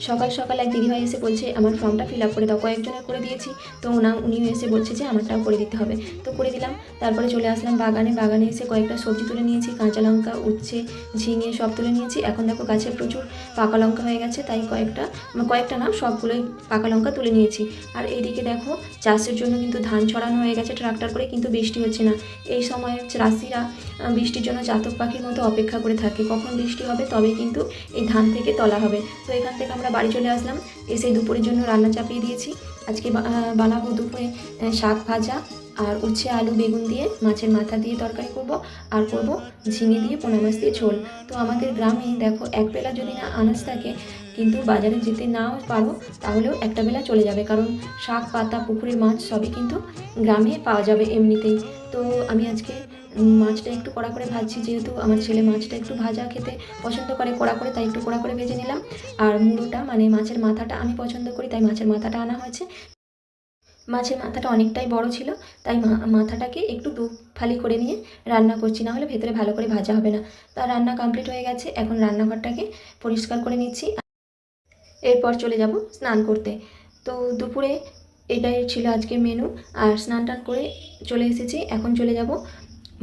সকাল সকাল এক দিদিভাই এসে বলছে আমার ফর্মটা ফিল আপ করে দাও। কয়েকজনের করে দিয়েছি, তো উনি এসে বলছে যে আমারটাও করে দিতে হবে, তো করে দিলাম। তারপরে চলে আসলাম বাগানে এসে কয়েকটা সবজি তুলে নিয়েছি, কাঁচা লঙ্কা, উচ্ছে, ঝিঙে সব তুলে নিয়েছি। এখন দেখো গাছে প্রচুর পাকা লঙ্কা হয়ে গেছে, তাই কয়েকটা না সবগুলোই পাকা লঙ্কা তুলে নিয়েছি। আর এইদিকে দেখো চাষের জন্য কিন্তু ধান ছড়ানো হয়ে গেছে ট্রাক্টর করে, কিন্তু বৃষ্টি হচ্ছে না। এই সময় চাষিরা বৃষ্টির জন্য চাতক পাখির মতো অপেক্ষা করে থাকে, কখন বৃষ্টি হবে তবে কিন্তু এই ধান থেকে তলা হবে। তো এখান থেকে আমরা বাড়ি চলে আসলাম, এসে দুপুরের জন্য রান্না চাপিয়ে দিয়েছি। আজকে বানাবো দুপুরে শাক ভাজা আর উচ্ছে আলু বেগুন দিয়ে মাছের মাথা দিয়ে তরকারি করব, আর করব ঝিঙে দিয়ে পোনা মাছ দিয়ে ঝোল। তো আমাদের গ্রামে দেখো একবেলা যদি না আনাজ থাকে, কিন্তু বাজারে যেতে নাও পারো তাহলেও একটা বেলা চলে যাবে, কারণ শাক পাতা পুকুরের মাছ সবই কিন্তু গ্রামে পাওয়া যাবে এমনিতেই। তো আমি আজকে মাছটা একটু কড়া করে ভাজছি, যেহেতু আমার ছেলে মাছটা একটু ভাজা খেতে পছন্দ করে কড়া করে, তাই একটু কড়া করে ভেজে নিলাম। আর মুড়োটা মানে মাছের মাথাটা আমি পছন্দ করি, তাই মাছের মাথাটা আনা হয়েছে। মাছের মাথাটা অনেকটাই বড় ছিল, তাই মাথাটাকে একটু দু ফালি করে নিয়ে রান্না করছি, না হলে ভেতরে ভালো করে ভাজা হবে না। তা রান্না কমপ্লিট হয়ে গেছে, এখন রান্নাঘরটাকে পরিষ্কার করে নিচ্ছি, এরপর চলে যাব স্নান করতে। তো দুপুরে এটাই ছিল আজকের মেনু। আর স্নান টান করে চলে এসেছি, এখন চলে যাব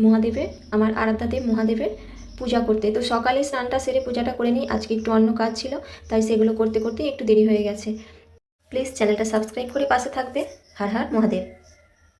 মহাদেবের, আমার আরাধ্যাদেব মহাদেবের পূজা করতে। তো সকালে স্নানটা সেরে পূজাটা করে নিই, আজকে একটু অন্য কাজ ছিল, তাই সেগুলো করতে করতে একটু দেরি হয়ে গেছে। প্লিজ চ্যানেলটা সাবস্ক্রাইব করে পাশে থাকবে। হর হর মহাদেব।